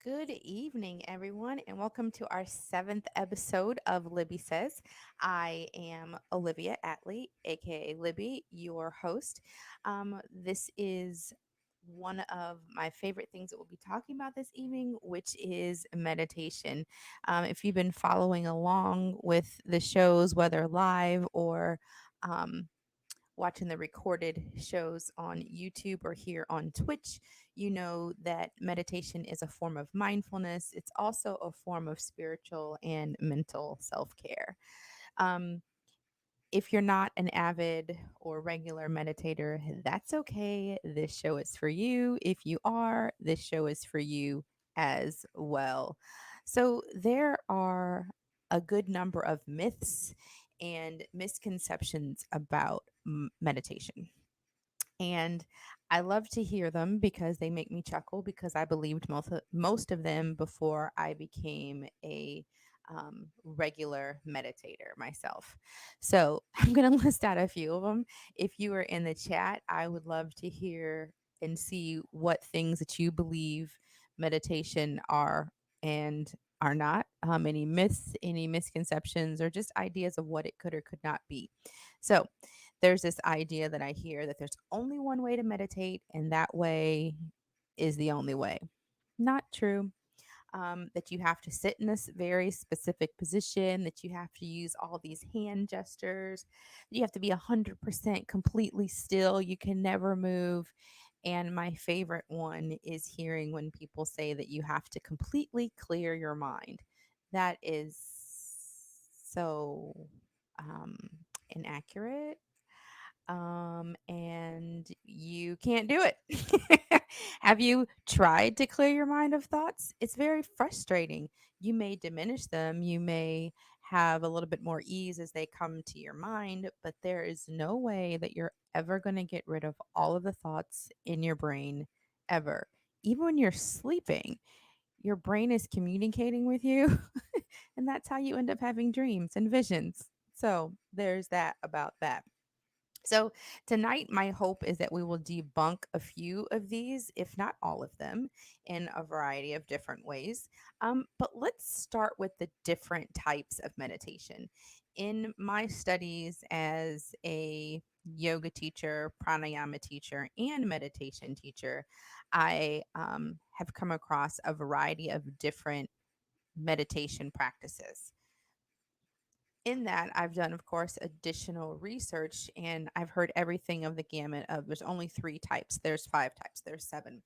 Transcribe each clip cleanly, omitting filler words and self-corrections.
Good evening, everyone, and welcome to our seventh episode of Libby Says. I am Olivia Atley, aka Libby, your host. This is one of my favorite things that we'll be talking about this evening, which is meditation. If you've been following along with the shows, whether live or um, watching the recorded shows on YouTube or here on Twitch, you know that meditation is a form of mindfulness. It's also a form of spiritual and mental self care. Um, if you're not an avid or regular meditator, that's okay. This show is for you. If you are, this show is for you as well. So, there are a good number of myths and misconceptions about meditation. And I love to hear them because they make me chuckle because I believed most of them before I became a regular meditator myself. So I'm going to list out a few of them. If you are in the chat, I would love to hear and see what things that you believe meditation are and are not, any myths, any misconceptions, or just ideas of what it could or could not be. So, there's this idea that I hear that there's only one way to meditate, and that way is the only way. Not true. That you have to sit in this very specific position, that you have to use all these hand gestures, you have to be 100% completely still, you can never move. And my favorite one is hearing when people say that you have to completely clear your mind. That is so um, inaccurate, and you can't do it. Have you tried to clear your mind of thoughts? It's very frustrating. You may diminish them, you may have a little bit more ease as they come to your mind, but there is no way that you're ever going to get rid of all of the thoughts in your brain ever. Even when you're sleeping, your brain is communicating with you, and that's how you end up having dreams and visions. So, there's that about that. So, tonight, my hope is that we will debunk a few of these, if not all of them, in a variety of different ways. But let's start with the different types of meditation. In my studies as a yoga teacher, pranayama teacher, and meditation teacher, I have come across a variety of different meditation practices. In that, I've done, of course, additional research, and I've heard everything of the gamut of there's only three types, there's five types, there's seven.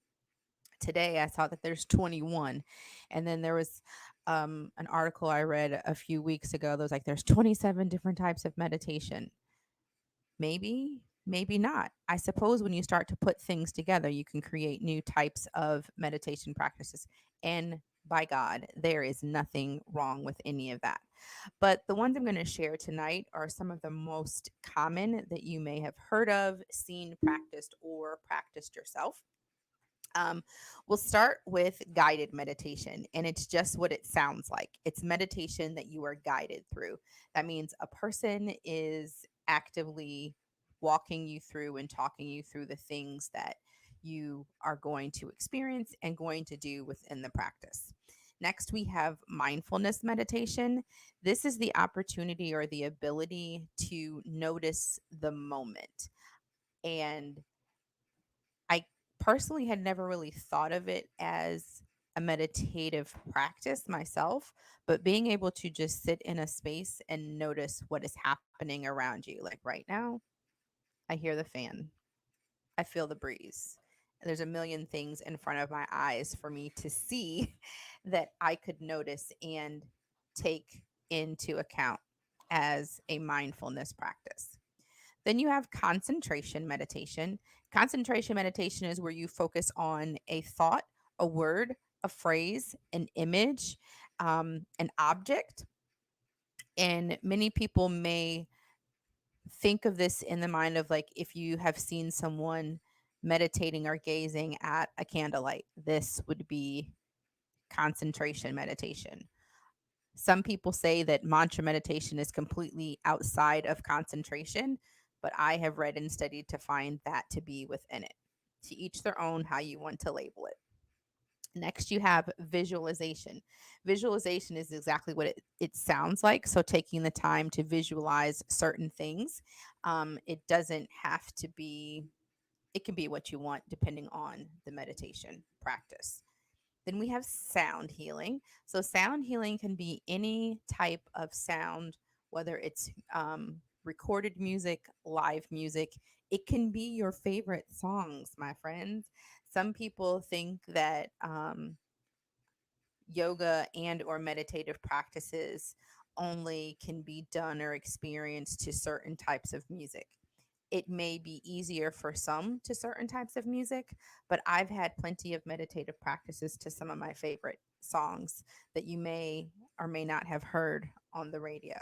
Today I saw that there's 21. And then there was an article I read a few weeks ago that was like there's 27 different types of meditation. Maybe, maybe not. I suppose when you start to put things together, you can create new types of meditation practices. And by God, there is nothing wrong with any of that. But the ones I'm going to share tonight are some of the most common that you may have heard of, seen, practiced, or practiced yourself. Um, we'll start with guided meditation, and it's just what it sounds like. It's meditation that you are guided through. That means a person is actively walking you through and talking you through the things that you are going to experience and going to do within the practice. Next, we have mindfulness meditation. This is the opportunity or the ability to notice the moment. And I personally had never really thought of it as a meditative practice myself, but being able to just sit in a space and notice what is happening around you. Like right now, I hear the fan, I feel the breeze. There's a million things in front of my eyes for me to see that I could notice and take into account as a mindfulness practice. Then you have concentration meditation. Concentration meditation is where you focus on a thought, a word, a phrase, an image, an object. And many people may think of this in the mind of like if you have seen someone meditating or gazing at a candlelight, this would be concentration meditation. Some people say that mantra meditation is completely outside of concentration, but I have read and studied to find that to be within it. To each their own, how you want to label it. Next, you have visualization. Visualization is exactly what it sounds like. So, taking the time to visualize certain things. It doesn't have to be, it can be what you want depending on the meditation practice. Then we have sound healing. So, sound healing can be any type of sound, whether it's recorded music, live music. It can be your favorite songs, my friends. Some people think that yoga and or meditative practices only can be done or experienced to certain types of music. It may be easier for some to certain types of music, but I've had plenty of meditative practices to some of my favorite songs that you may or may not have heard on the radio.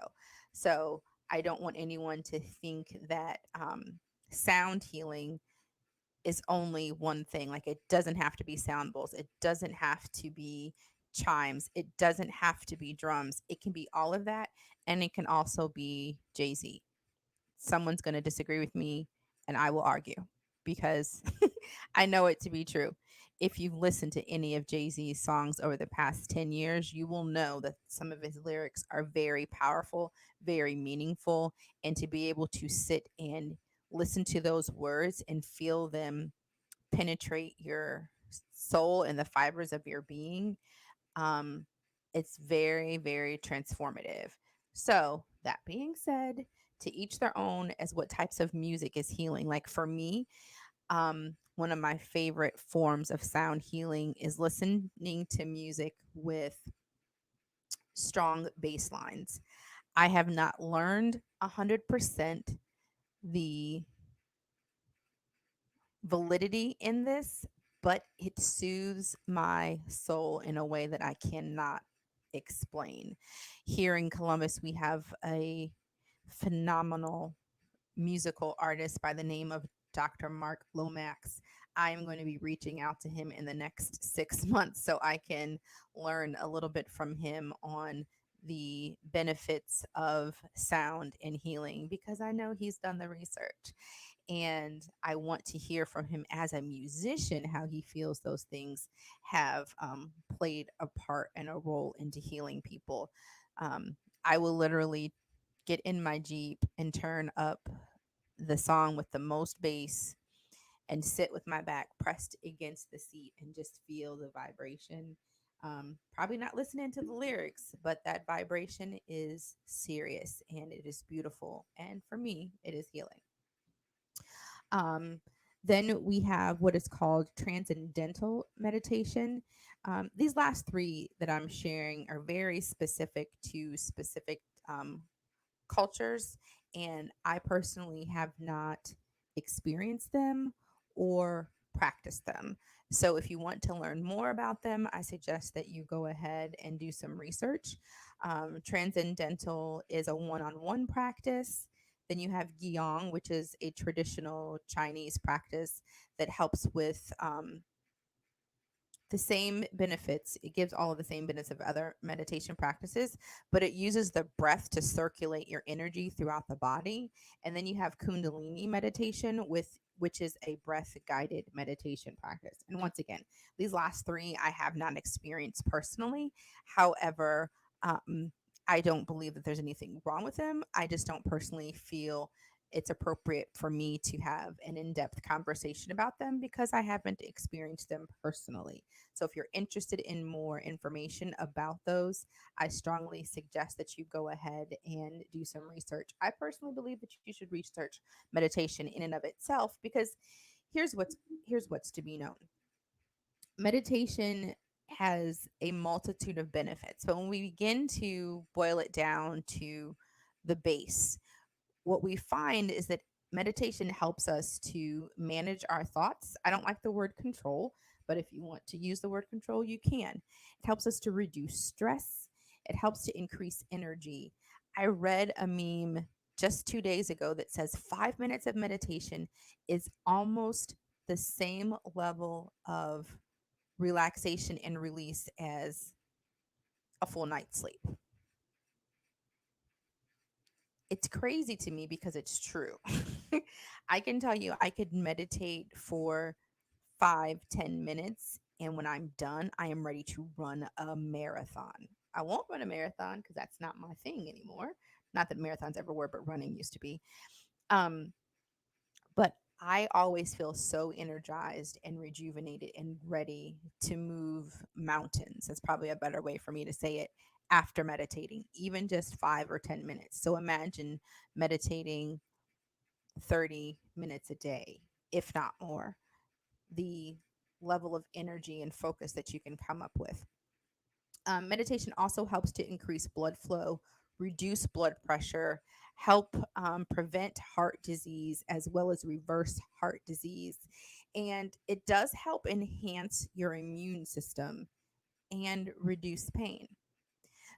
So I don't want anyone to think that sound healing is only one thing. Like, it doesn't have to be sound bowls, it doesn't have to be chimes, it doesn't have to be drums. It can be all of that, and it can also be Jay-Z. Someone's going to disagree with me, and I will argue because I know it to be true. If you've listened to any of Jay-Z's songs over the past 10 years, you will know that some of his lyrics are very powerful, very meaningful, and to be able to sit and listen to those words and feel them penetrate your soul and the fibers of your being, um, it's very, very transformative. So, that being said, to each their own as what types of music is healing. Like for me, one of my favorite forms of sound healing is listening to music with strong bass lines. I have not learned 100% the validity in this, but it soothes my soul in a way that I cannot explain. Here in Columbus, we have a phenomenal musical artist by the name of Dr. Mark Lomax. I am going to be reaching out to him in the next 6 months so I can learn a little bit from him on the benefits of sound and healing because I know he's done the research. And I want to hear from him as a musician how he feels those things have played a part and a role into healing people. Um, I will literally get in my Jeep and turn up the song with the most bass and sit with my back pressed against the seat and just feel the vibration. Probably not listening to the lyrics, but that vibration is serious and it is beautiful. And for me, it is healing. Um, then we have what is called transcendental meditation. These last three that I'm sharing are very specific to specific cultures, and I personally have not experienced them or practiced them. So, if you want to learn more about them, I suggest that you go ahead and do some research. Transcendental is a one on one practice. Then you have Giyong, which is a traditional Chinese practice that helps with the same benefits. It gives all of the same benefits of other meditation practices, but it uses the breath to circulate your energy throughout the body. And then you have Kundalini meditation with which is a breath guided meditation practice. And once again, these last three I have not experienced personally. However, um, I don't believe that there's anything wrong with them. I just don't personally feel it's appropriate for me to have an in-depth conversation about them because I haven't experienced them personally. So if you're interested in more information about those, I strongly suggest that you go ahead and do some research. I personally believe that you should research meditation in and of itself because here's what's here's what's to be known. Meditation has a multitude of benefits, but when we begin to boil it down to the base, what we find is that meditation helps us to manage our thoughts. I don't like the word control, but if you want to use the word control, you can. It helps us to reduce stress, it helps to increase energy. I read a meme just 2 days ago that says 5 minutes of meditation is almost the same level of relaxation and release as a full night's sleep. It's crazy to me because it's true. I can tell you, I could meditate for 5, 10 minutes And when I'm done, I am ready to run a marathon. I won't run a marathon because that's not my thing anymore. Not that marathons ever were, but running used to be. Um, but I always feel so energized and rejuvenated and ready to move mountains. That's probably a better way for me to say it after meditating, even just 5 or 10 minutes. So imagine meditating 30 minutes a day, if not more. The level of energy and focus that you can come up with. Meditation also helps to increase blood flow, reduce blood pressure, help prevent heart disease as well as reverse heart disease. And it does help enhance your immune system and reduce pain.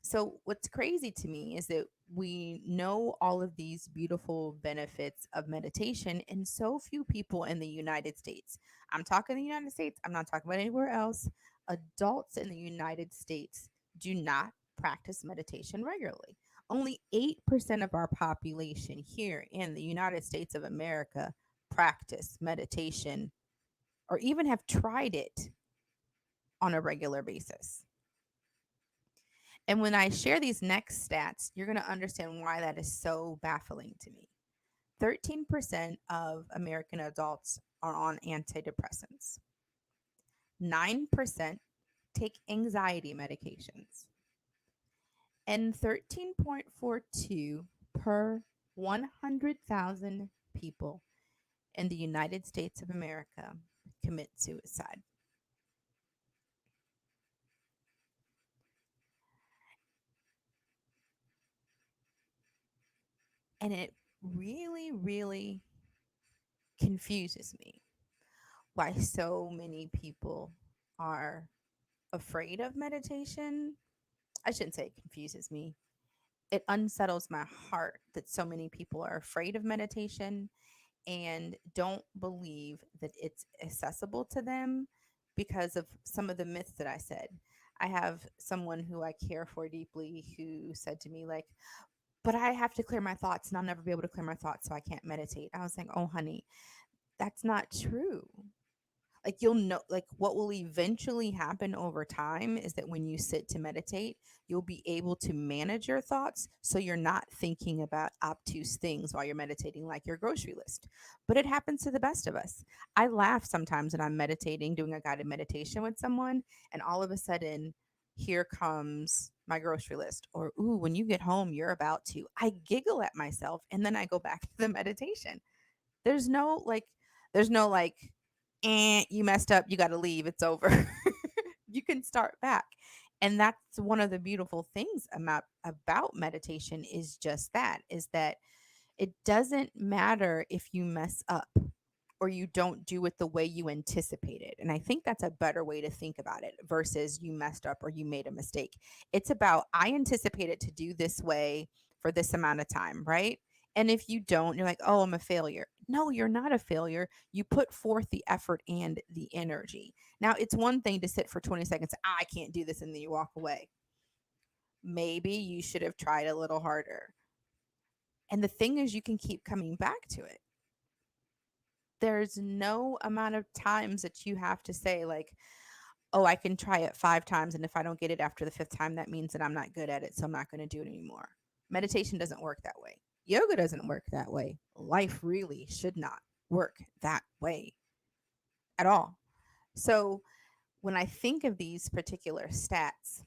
So, what's crazy to me is that we know all of these beautiful benefits of meditation, and so few people in the United States. I'm talking the United States, I'm not talking about anywhere else. Adults in the United States do not practice meditation regularly. Only 8% of our population here in the United States of America practice meditation or even have tried it on a regular basis. And when I share these next stats, you're going to understand why that is so baffling to me. 13% of American adults are on antidepressants. 9% take anxiety medications. And 13.42 per 100,000 people in the United States of America commit suicide. And it really, really confuses me why so many people are afraid of meditation. I shouldn't say it confuses me. It unsettles my heart that so many people are afraid of meditation and don't believe that it's accessible to them because of some of the myths that I said. I have someone who I care for deeply who said to me, like, but I have to clear my thoughts and I'll never be able to clear my thoughts, so I can't meditate. I was like, oh, honey, that's not true. Like, you'll know, like, what will eventually happen over time is that when you sit to meditate, you'll be able to manage your thoughts so you're not thinking about obtuse things while you're meditating, like your grocery list. But it happens to the best of us. I laugh sometimes when I'm meditating, doing a guided meditation with someone, and all of a sudden here comes my grocery list, or ooh, when you get home you're about to. I giggle at myself and then I go back to the meditation. There's no like there's no like, you messed up, you got to leave, it's over. You can start back. And that's one of the beautiful things about meditation, is just that, is that it doesn't matter if you mess up or you don't do it the way you anticipated. And I think that's a better way to think about it versus you messed up or you made a mistake. It's about, I anticipated to do this way for this amount of time, right? And if you don't, you're like, oh, I'm a failure. No, you're not a failure. You put forth the effort and the energy. Now, it's one thing to sit for 20 seconds, I can't do this, and then you walk away. Maybe you should have tried a little harder. And the thing is, you can keep coming back to it. There's no amount of times that you have to say, like, oh, I can try it 5 times. And if I don't get it after the fifth time, that means that I'm not good at it. So I'm not going to do it anymore. Meditation doesn't work that way. Yoga doesn't work that way. Life really should not work that way at all. So when I think of these particular stats,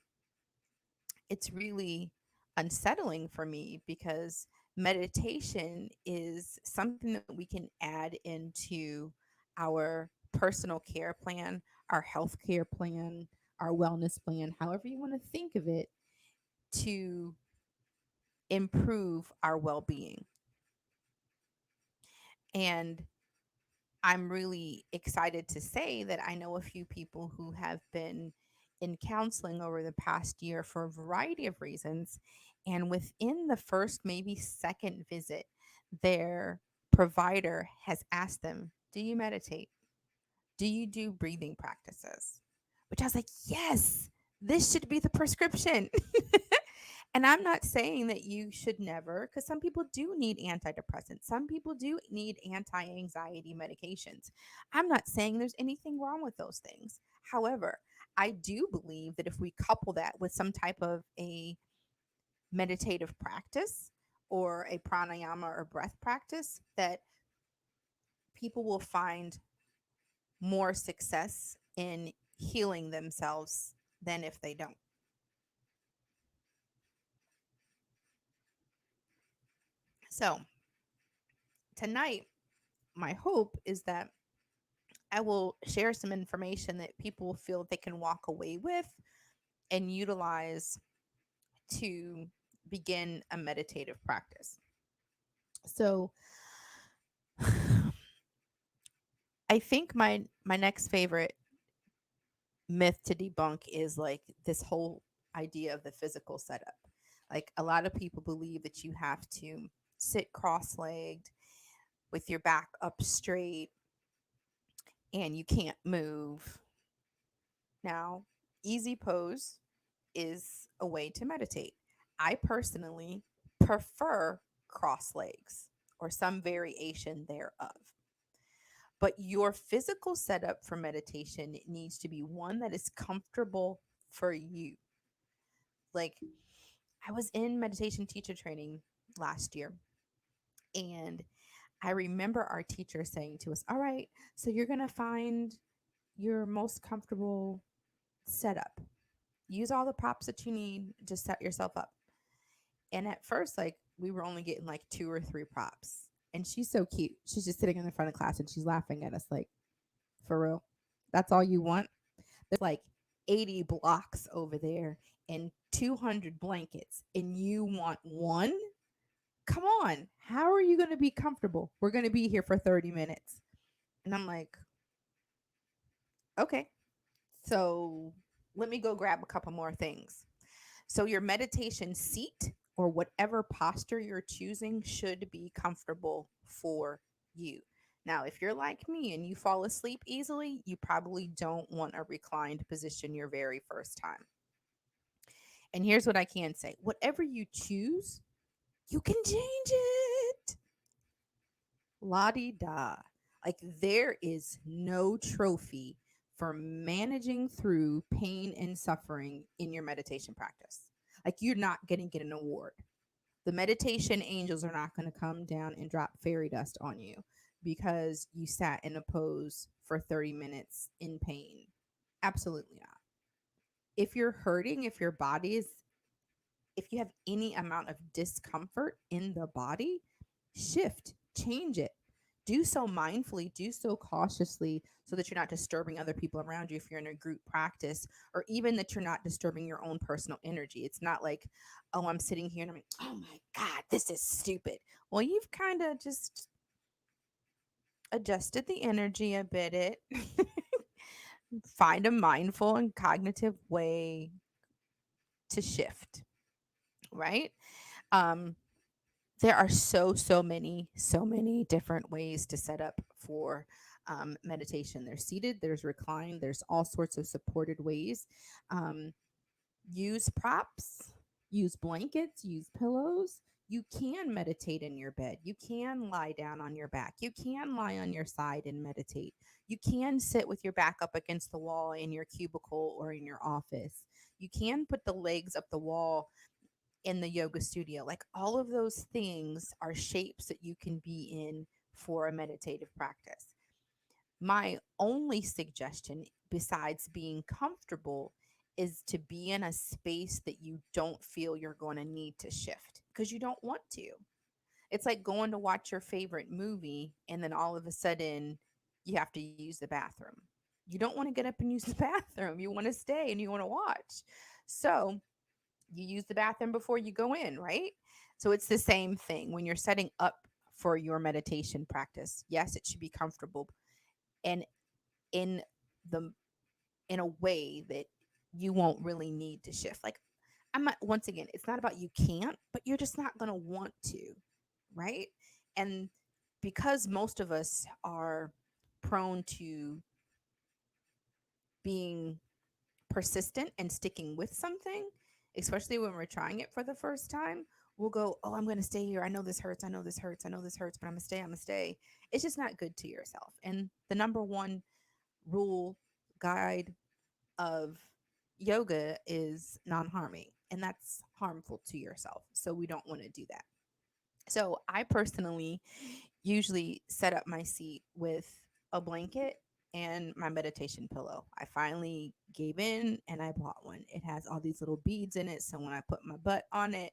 it's really unsettling for me because meditation is something that we can add into our personal care plan, our health care plan, our wellness plan, however you want to think of it, to improve our well being. And I'm really excited to say that I know a few people who have been in counseling over the past year for a variety of reasons. And within the first, maybe second visit, their provider has asked them, do you meditate? Do you do breathing practices? Which I was like, yes, this should be the prescription. And I'm not saying that you should never, because some people do need antidepressants. Some people do need anti anxiety medications. I'm not saying there's anything wrong with those things. However, I do believe that if we couple that with some type of a meditative practice or a pranayama or breath practice, that people will find more success in healing themselves than if they don't. So, tonight, my hope is that I will share some information that people feel they can walk away with and utilize to begin a meditative practice. So, I think my next favorite myth to debunk is like this whole idea of the physical setup. Like a lot of people believe that you have to sit cross-legged with your back up straight and you can't move. Now, easy pose is a way to meditate. I personally prefer cross legs or some variation thereof. But your physical setup for meditation needs to be one that is comfortable for you. Like, I was in meditation teacher training last year, and I remember our teacher saying to us, "All right, so you're going to find your most comfortable setup. Use all the props that you need to set yourself up." And at first, like, we were only getting like two or three props. And she's so cute. She's just sitting in the front of class and she's laughing at us, like, for real. That's all you want? There's like 80 blocks over there and 200 blankets, and you want one? Come on. How are you going to be comfortable? We're going to be here for 30 minutes. And I'm like, okay. So let me go grab a couple more things. So, your meditation seat or whatever posture you're choosing should be comfortable for you. Now, if you're like me and you fall asleep easily, you probably don't want a reclined position your very first time. And here's what I can say: whatever you choose, you can change it. La di da. Like, there is no trophy for managing through pain and suffering in your meditation practice. Like, you're not going to get an award. The meditation angels are not going to come down and drop fairy dust on you because you sat in a pose for 30 minutes in pain. Absolutely not. If you're hurting, if you have any amount of discomfort in the body, shift, change it. Do so mindfully, do so cautiously so that you're not disturbing other people around you if you're in a group practice, or even that you're not disturbing your own personal energy. It's not like, oh, I'm sitting here and I'm like, oh my God, this is stupid. Well, you've kind of just adjusted the energy a bit. Find a mindful and cognitive way to shift, right? Um, there are so many different ways to set up for meditation. There's seated, there's reclined, there's all sorts of supported ways. um, Use props, use blankets, use pillows. You can meditate in your bed, you can lie down on your back, you can lie on your side and meditate. You can sit with your back up against the wall in your cubicle or in your office. You can put the legs up the wall in the yoga studio. Like, all of those things are shapes that you can be in for a meditative practice. My only suggestion, besides being comfortable, is to be in a space that you don't feel you're going to need to shift because you don't want to. It's like going to watch your favorite movie and then all of a sudden you have to use the bathroom. You don't want to get up and use the bathroom. You want to stay and you want to watch. So, you use the bathroom before you go in, right? So it's the same thing when you're setting up for your meditation practice. Yes, it should be comfortable and in the in a way that you won't really need to shift. Like, I'm not, once again, it's not about you can't, but you're just not going to want to, right? And because most of us are prone to being persistent and sticking with something, especially when we're trying it for the first time. We'll go, oh, I'm going to stay here. I know this hurts. I know this hurts. I know this hurts, but I'm going to stay. I'm going to stay. It's just not good to yourself. And the number one rule guide of yoga is non harming, and that's harmful to yourself. So we don't want to do that. So I personally usually set up my seat with a blanket and my meditation pillow. I finally gave in and I bought one. It has all these little beads in it. So when I put my butt on it,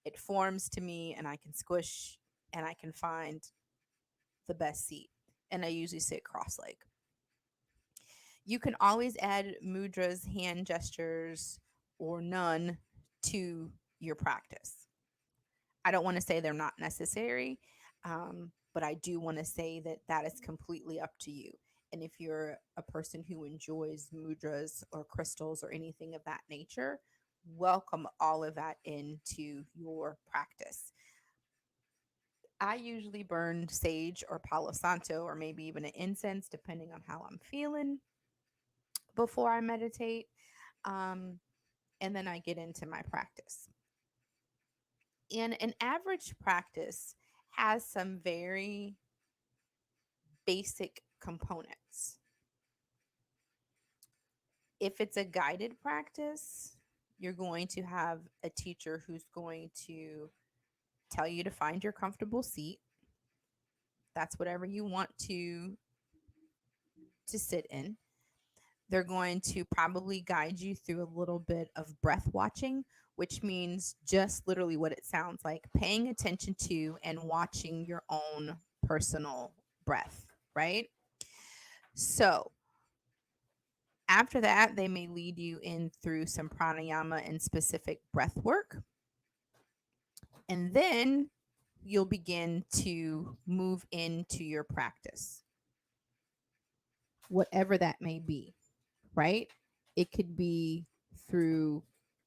it forms to me and I can squish and I can find the best seat. And I usually sit cross legged. You can always add mudras, hand gestures, or none to your practice. I don't want to say they're not necessary, but I do want to say that that is completely up to you. And if you're a person who enjoys mudras or crystals or anything of that nature, welcome all of that into your practice. I usually burn sage or palo santo or maybe even an incense, depending on how I'm feeling before I meditate. Um, and then I get into my practice. And an average practice has some very basic components. If it's a guided practice, you're going to have a teacher who's going to tell you to find your comfortable seat. That's whatever you want to sit in. They're going to probably guide you through a little bit of breath watching, which means just literally what it sounds like, paying attention to and watching your own personal breath, right? So, after that, they may lead you in through some pranayama and specific breath work. And then you'll begin to move into your practice, whatever that may be, right? It could be through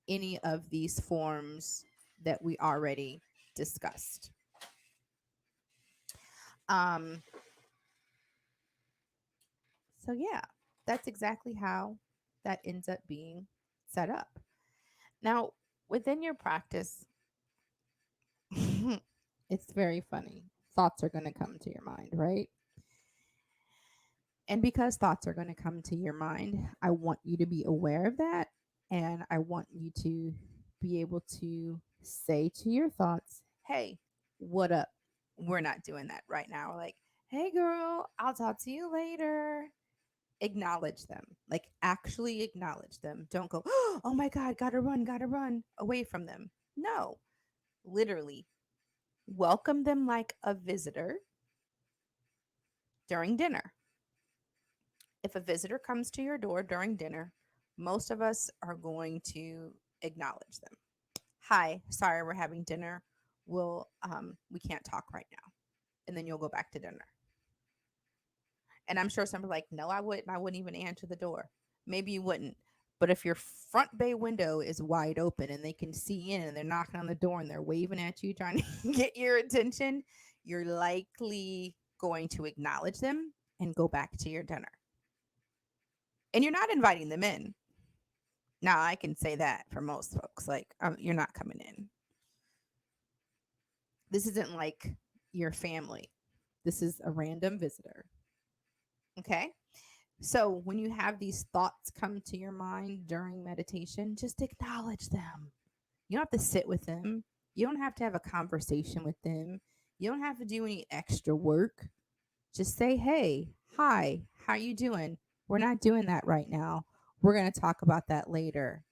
any of these forms that we already discussed. Um, so, yeah, that's exactly how that ends up being set up. Now, within your practice, it's very funny. Thoughts are going to come to your mind, right? And because thoughts are going to come to your mind, I want you to be aware of that. And I want you to be able to say to your thoughts, hey, what up? We're not doing that right now. We're like, hey, girl, I'll talk to you later. Acknowledge them, like actually acknowledge them. Don't go, oh my God, gotta run away from them. No, literally welcome them like a visitor during dinner. If a visitor comes to your door during dinner, most of us are going to acknowledge them. Hi, sorry, we're having dinner. We can't talk right now. And then you'll go back to dinner. And I'm sure some are like, no, I wouldn't. I wouldn't even answer the door. Maybe you wouldn't. But if your front bay window is wide open and they can see in and they're knocking on the door and they're waving at you, trying to get your attention, you're likely going to acknowledge them and go back to your dinner. And you're not inviting them in. Now, I can say that for most folks, like, you're not coming in. This isn't like your family. This is a random visitor. Okay. So when you have these thoughts come to your mind during meditation, just acknowledge them. You don't have to sit with them. You don't have to have a conversation with them. You don't have to do any extra work. Just say, "Hey, hi, how you doing? We're not doing that right now. We're going to talk about that later.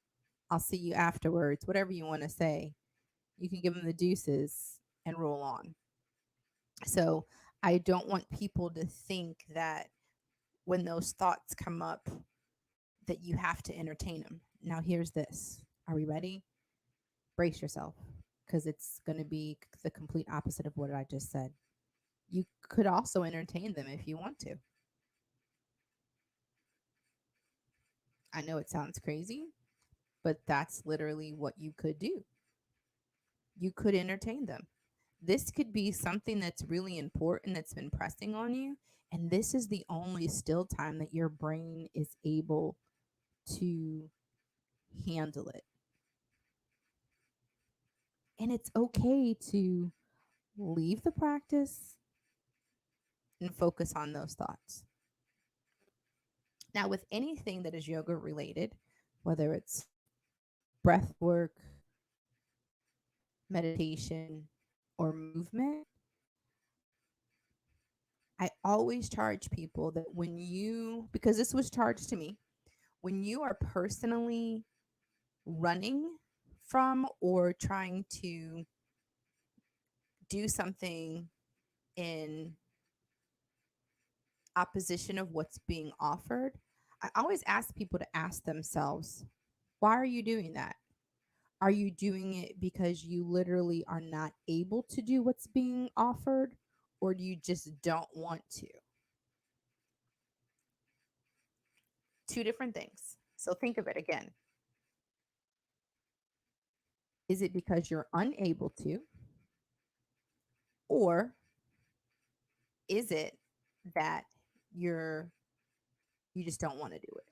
I'll see you afterwards." Whatever you want to say. You can give them the deuces and roll on. So, I don't want people to think that when those thoughts come up that you have to entertain them. Now, here's this. Are we ready? Brace yourself because it's going to be the complete opposite of what I just said. You could also entertain them if you want to. I know it sounds crazy, but that's literally what you could do. You could entertain them. This could be something that's really important that's been pressing on you. And this is the only still time that your brain is able to handle it. And it's okay to leave the practice and focus on those thoughts. Now, with anything that is yoga related, whether it's breath work, meditation, or movement, I always charge people that when you, because this was charged to me, when you are personally running from or trying to do something in opposition of what's being offered, I always ask people to ask themselves, why are you doing that? Are you doing it because you literally are not able to do what's being offered, or do you just don't want to? Two different things. So think of it again. Is it because you're unable to, or is it that you're you just don't want to do it?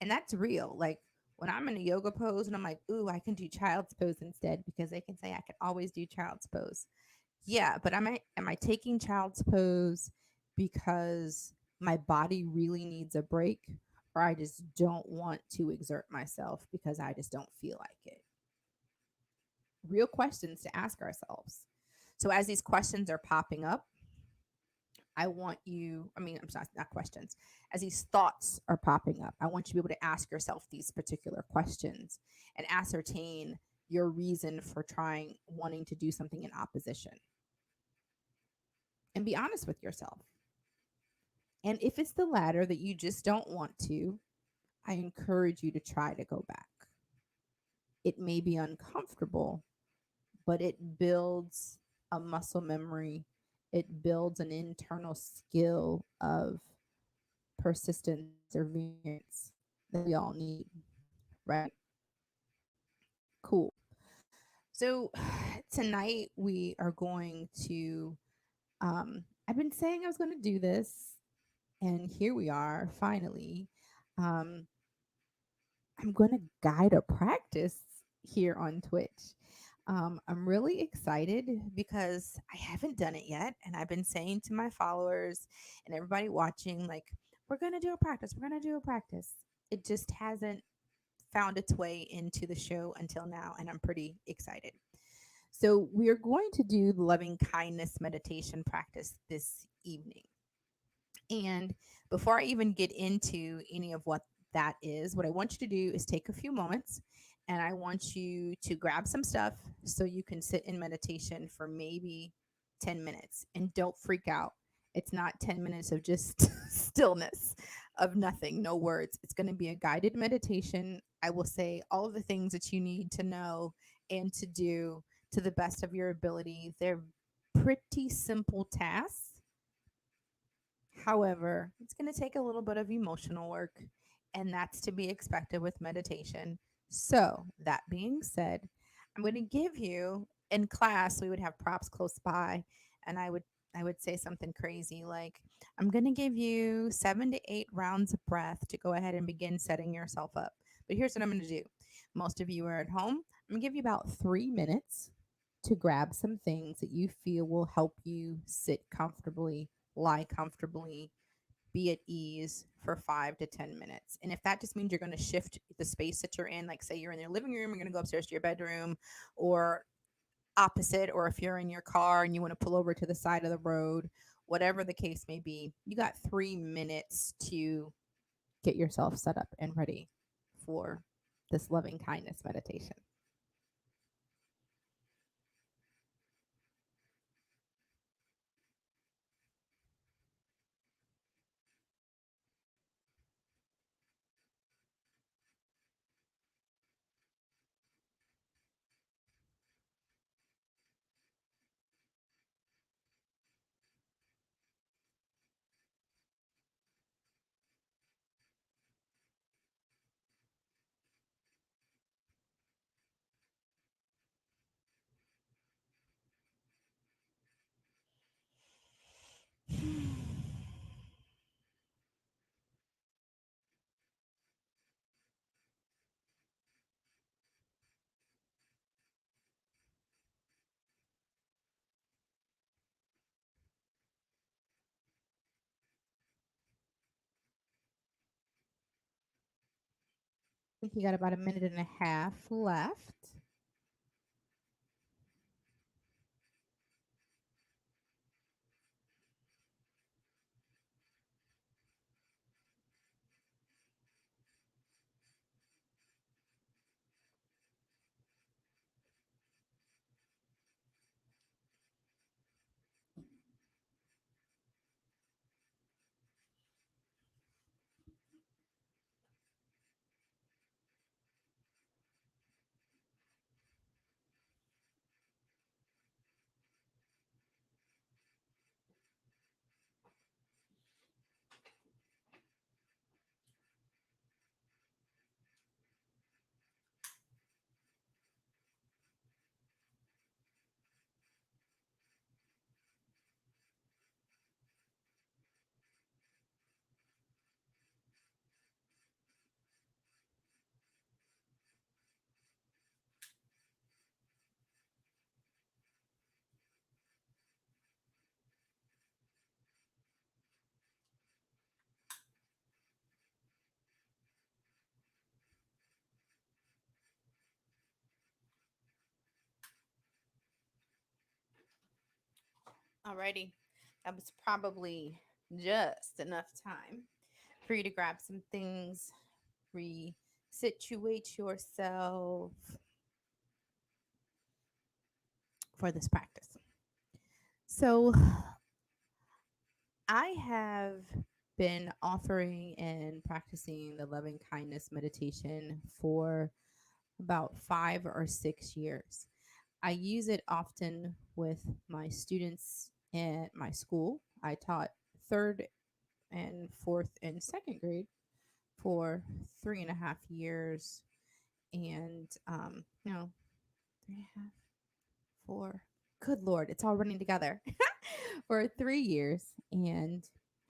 And that's real. Like when I'm in a yoga pose and I'm like, ooh, I can do child's pose instead because they can say I can always do child's pose. Yeah, but am I taking child's pose because my body really needs a break, or I just don't want to exert myself because I just don't feel like it? Real questions to ask ourselves. So as these questions are popping up, I want you, I mean, I'm sorry, not questions. As these thoughts are popping up, I want you to be able to ask yourself these particular questions and ascertain your reason for trying, wanting to do something in opposition. And be honest with yourself. And if it's the latter that you just don't want to, I encourage you to try to go back. It may be uncomfortable, but it builds a muscle memory. It builds an internal skill of persistence, perseverance that we all need, right? Cool. So tonight we are going to, I've been saying I was going to do this, and here we are finally. Um, I'm going to guide a practice here on Twitch. I'm really excited because I haven't done it yet. And I've been saying to my followers and everybody watching, like, we're going to do a practice. We're going to do a practice. It just hasn't found its way into the show until now. And I'm pretty excited. So, we are going to do the loving kindness meditation practice this evening. And before I even get into any of what that is, what I want you to do is take a few moments and I want you to grab some stuff so you can sit in meditation for maybe 10 minutes. And don't freak out. It's not 10 minutes of just stillness, of nothing, no words. It's going to be a guided meditation. I will say all of the things that you need to know and to do to the best of your ability. They're pretty simple tasks. However, it's going to take a little bit of emotional work, and that's to be expected with meditation. So, that being said, I'm going to give you in class, we would have props close by, and I would say something crazy like, I'm going to give you 7 to 8 rounds of breath to go ahead and begin setting yourself up. But here's what I'm going to do. Most of you are at home. I'm going to give you about 3 minutes to grab some things that you feel will help you sit comfortably, lie comfortably, be at ease for 5 to 10 minutes. And if that just means you're going to shift the space that you're in, like say you're in your living room, you're going to go upstairs to your bedroom, or opposite, or if you're in your car and you want to pull over to the side of the road, whatever the case may be, you got 3 minutes to get yourself set up and ready for this loving kindness meditation. think you got about a minute and a half left. Alrighty. That was probably just enough time for you to grab some things, resituate yourself for this practice. So, I have been authoring and practicing the loving kindness meditation for about 5 or 6 years. I use it often with my students at my school. I taught third and fourth and second grade for 3.5 years. And, 3.5, 4. Good Lord, it's all running together for 3 years and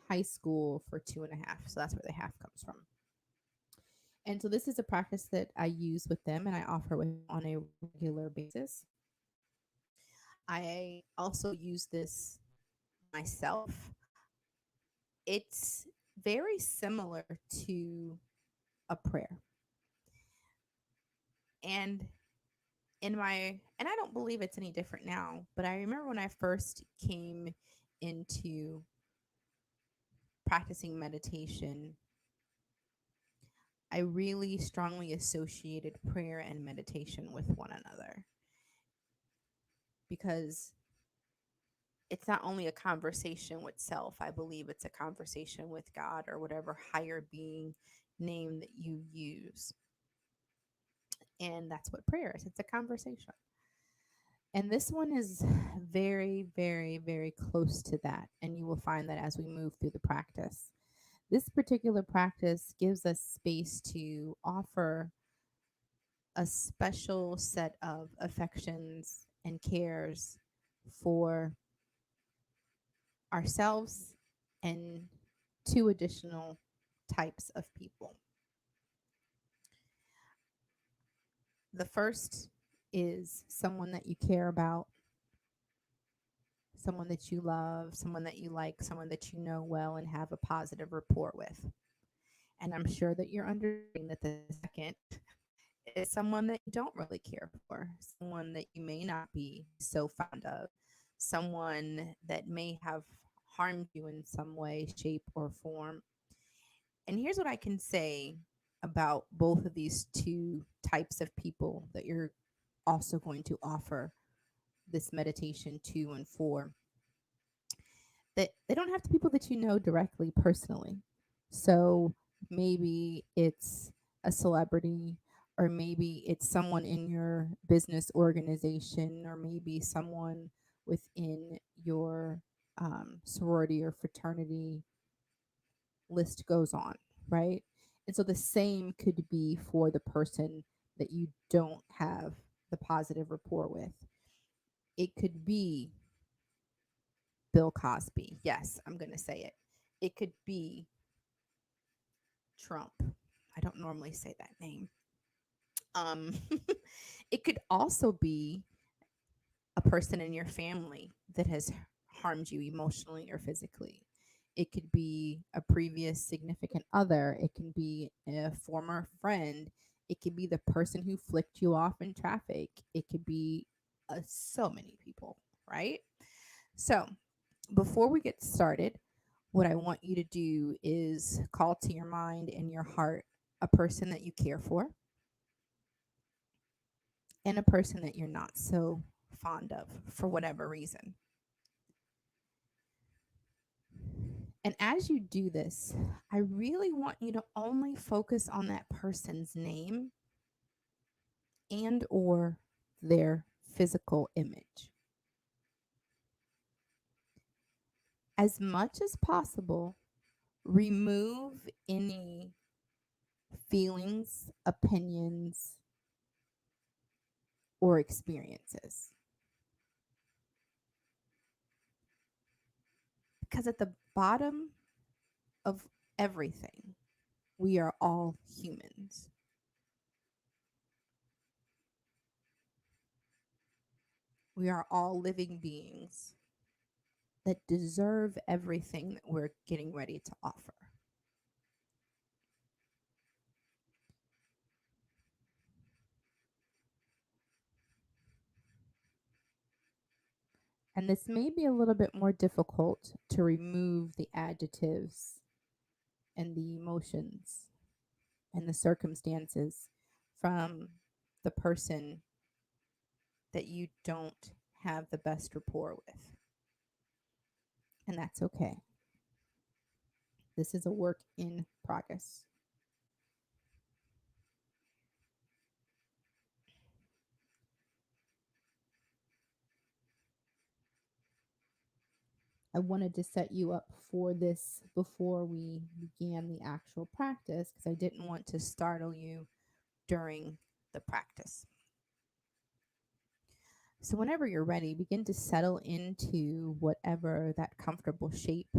high school for 2.5. So that's where the half comes from. And so this is a practice that I use with them and I offer with on a regular basis. I also use this myself. It's very similar to a prayer. And and I don't believe it's any different now, but I remember when I first came into practicing meditation, I really strongly associated prayer and meditation with one another because it's not only a conversation with self, I believe it's a conversation with God or whatever higher being name that you use. And that's what prayer is, it's a conversation. And this one is very, very, very close to that. And you will find that as we move through the practice. This particular practice gives us space to offer a special set of affections and cares for ourselves and two additional types of people. The first is someone that you care about, someone that you love, someone that you like, someone that you know well and have a positive rapport with. And I'm sure that you're understanding that the second is someone that you don't really care for, someone that you may not be so fond of, someone that may have harmed you in some way, shape, or form. And here's what I can say about both of these two types of people that you're also going to offer this meditation to and for, that they don't have to be people that you know directly personally. So maybe it's a celebrity, or maybe it's someone in your business organization, or maybe someone within your sorority or fraternity. List goes on, right? And so the same could be for the person that you don't have the positive rapport with. It could be Bill Cosby. Yes, I'm going to say it. It could be Trump. I don't normally say that name. Um, it could also be a person in your family that has harmed you emotionally or physically. It could be a previous significant other. It can be a former friend. It could be the person who flicked you off in traffic. It could be so many people, right? So, before we get started, what I want you to do is call to your mind and your heart a person that you care for and a person that you're not so fond of for whatever reason. And as you do this, I really want you to only focus on that person's name and or their physical image. As much as possible, remove any feelings, opinions, or experiences. Because at the bottom of everything, we are all humans. We are all living beings that deserve everything that we're getting ready to offer. And this may be a little bit more difficult to remove the adjectives and the emotions and the circumstances from the person that you don't have the best rapport with. And that's okay. This is a work in progress. I wanted to set you up for this before we began the actual practice because I didn't want to startle you during the practice. So, whenever you're ready, begin to settle into whatever that comfortable shape,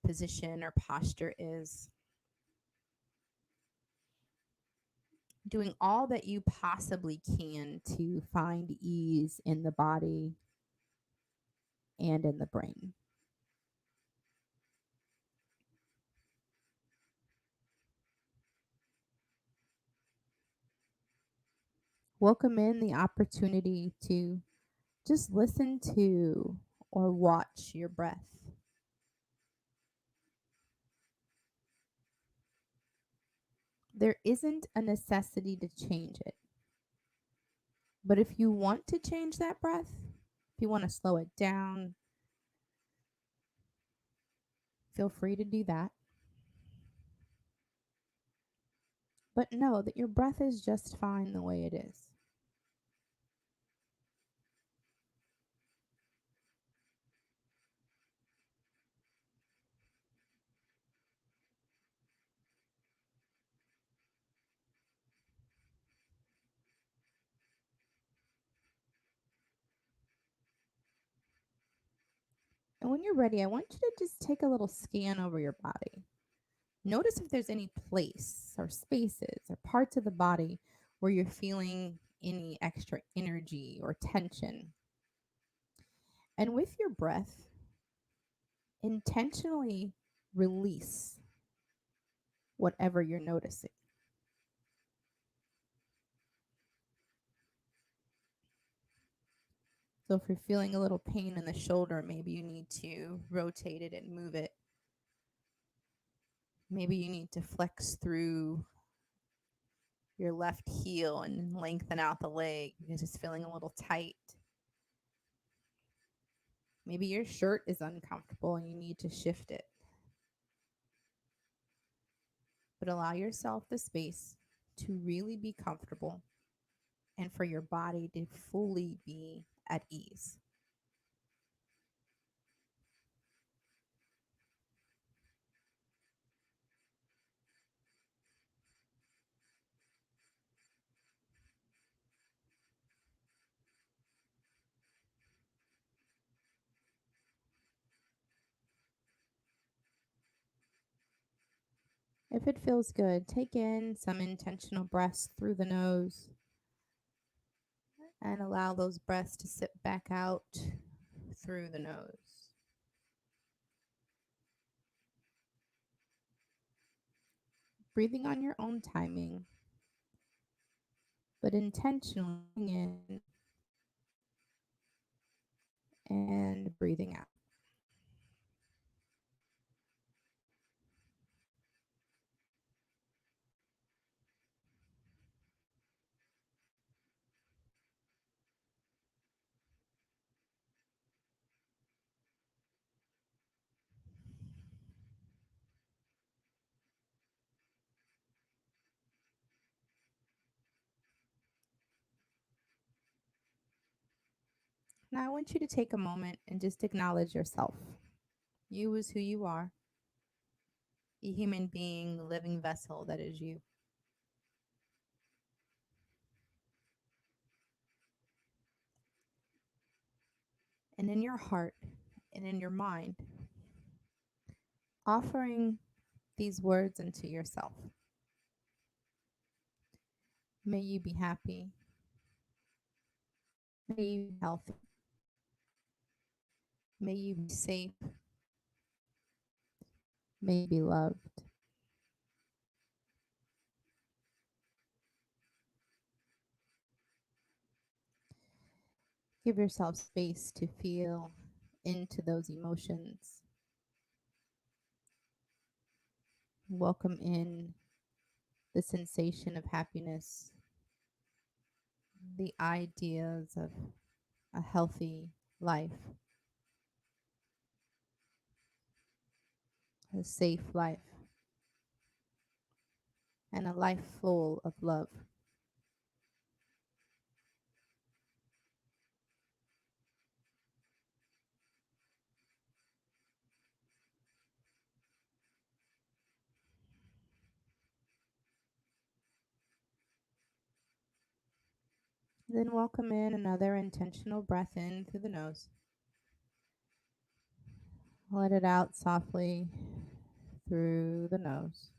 position, or posture is. Doing all that you possibly can to find ease in the body and in the brain. Welcome in the opportunity to just listen to or watch your breath. There isn't a necessity to change it. But if you want to change that breath, if you want to slow it down, feel free to do that. But know that your breath is just fine the way it is. And when you're ready, I want you to just take a little scan over your body. Notice if there's any place or spaces or parts of the body where you're feeling any extra energy or tension. And with your breath, intentionally release whatever you're noticing. So if you're feeling a little pain in the shoulder, maybe you need to rotate it and move it. Maybe you need to flex through your left heel and lengthen out the leg because it's feeling a little tight. Maybe your shirt is uncomfortable and you need to shift it. But allow yourself the space to really be comfortable and for your body to fully be at ease. If it feels good, take in some intentional breaths through the nose and allow those breaths to sit back out through the nose. Breathing on your own timing, but intentionally in and breathing out. Now, I want you to take a moment and just acknowledge yourself. You is who you are, a human being, living vessel that is you. And in your heart and in your mind, offering these words into yourself. May you be happy. May you be healthy. May you be safe. May you be loved. Give yourself space to feel into those emotions. Welcome in the sensation of happiness, the ideas of a healthy life, a safe life, and a life full of love. Then welcome in another intentional breath in through the nose. Let it out softly through the nose.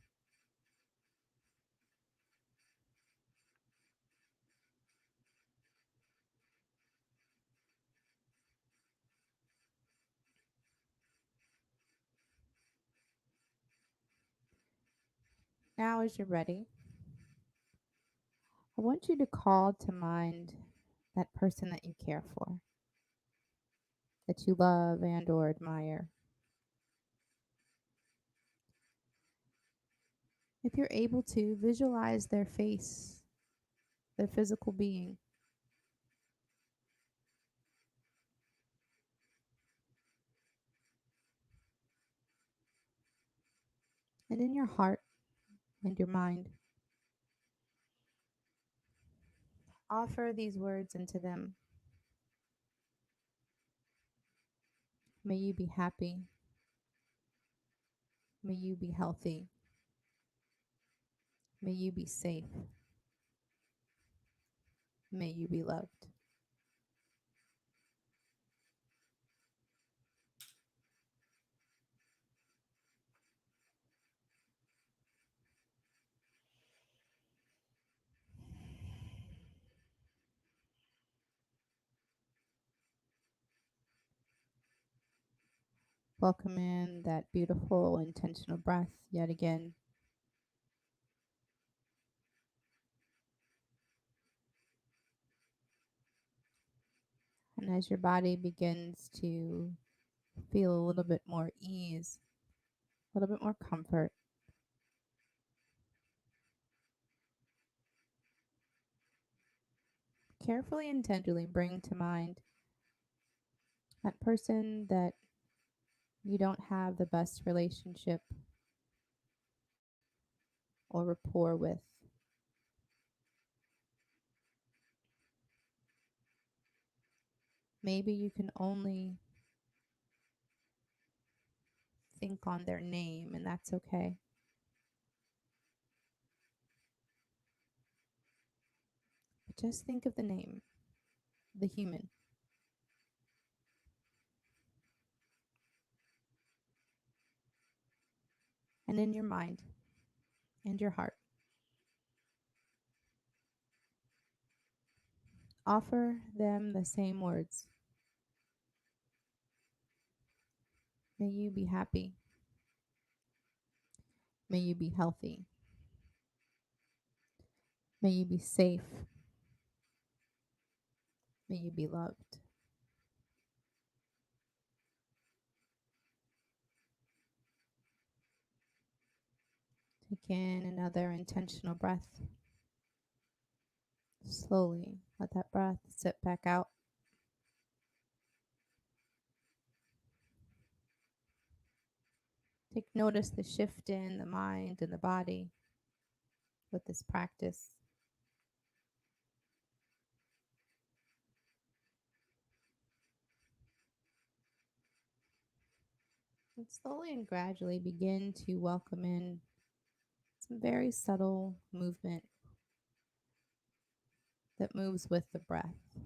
Now, as you're ready, I want you to call to mind that person that you care for, that you love and or admire. If you're able to, visualize their face, their physical being. And in your heart and your mind, offer these words into them. May you be happy. May you be healthy. May you be safe. May you be loved. Welcome in that beautiful intentional breath yet again. And as your body begins to feel a little bit more ease, a little bit more comfort, carefully and tenderly bring to mind that person that you don't have the best relationship or rapport with. Maybe you can only think on their name, and that's okay. But just think of the name, the human. And in your mind and your heart, offer them the same words. May you be happy. May you be healthy. May you be safe. May you be loved. Take in another intentional breath. Slowly let that breath sit back out. Take notice the shift in the mind and the body with this practice. And slowly and gradually begin to welcome in some very subtle movement that moves with the breath.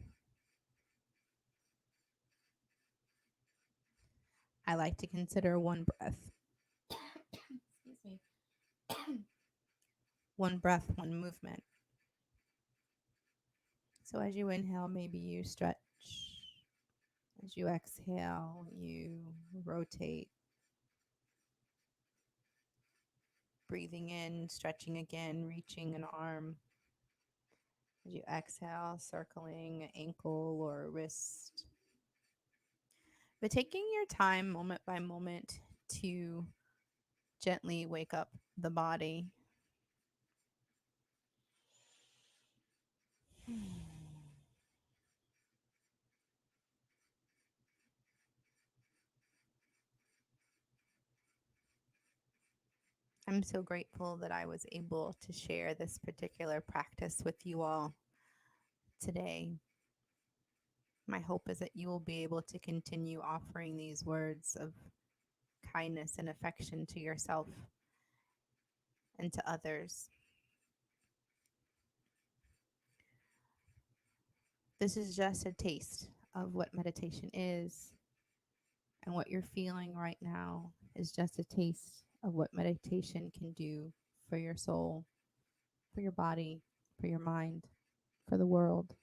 I like to consider one breath. Excuse me. One breath, one movement. So as you inhale, maybe you stretch. As you exhale, you rotate. Breathing in, stretching again, reaching an arm. As you exhale, circling an ankle or a wrist. But taking your time moment by moment to gently wake up the body. I'm so grateful that I was able to share this particular practice with you all today. My hope is that you will be able to continue offering these words of kindness and affection to yourself and to others. This is just a taste of what meditation is, and what you're feeling right now is just a taste of what meditation can do for your soul, for your body, for your mind, for the world.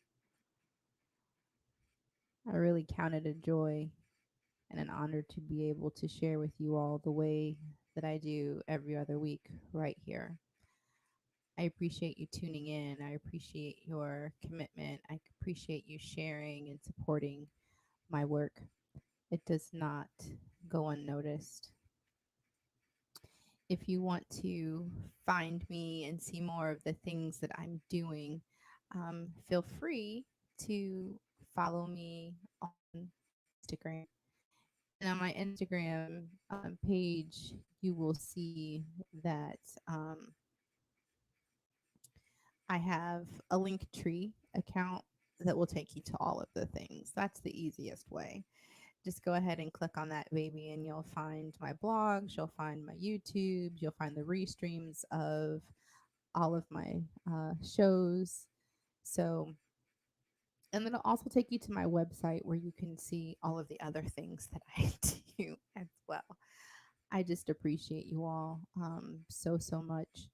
I really count it a joy and an honor to be able to share with you all the way that I do every other week right here. I appreciate you tuning in. I appreciate your commitment. I appreciate you sharing and supporting my work. It does not go unnoticed. If you want to find me and see more of the things that I'm doing, feel free to follow me on Instagram. And on my Instagram page, you will see that I have a Linktree account that will take you to all of the things. That's the easiest way. Just go ahead and click on that baby, and you'll find my blogs, you'll find my YouTubes, you'll find the restreams of all of my shows. So, and then it'll also take you to my website where you can see all of the other things that I do as well. I just appreciate you all so, so much.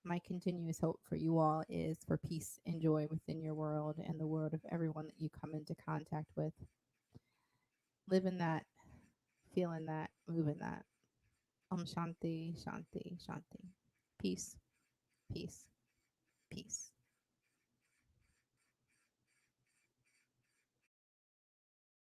My continuous hope for you all is for peace and joy within your world and the world of everyone that you come into contact with. Live in that, feel in that, move in that. Om Shanti, Shanti, Shanti. Peace, peace, peace.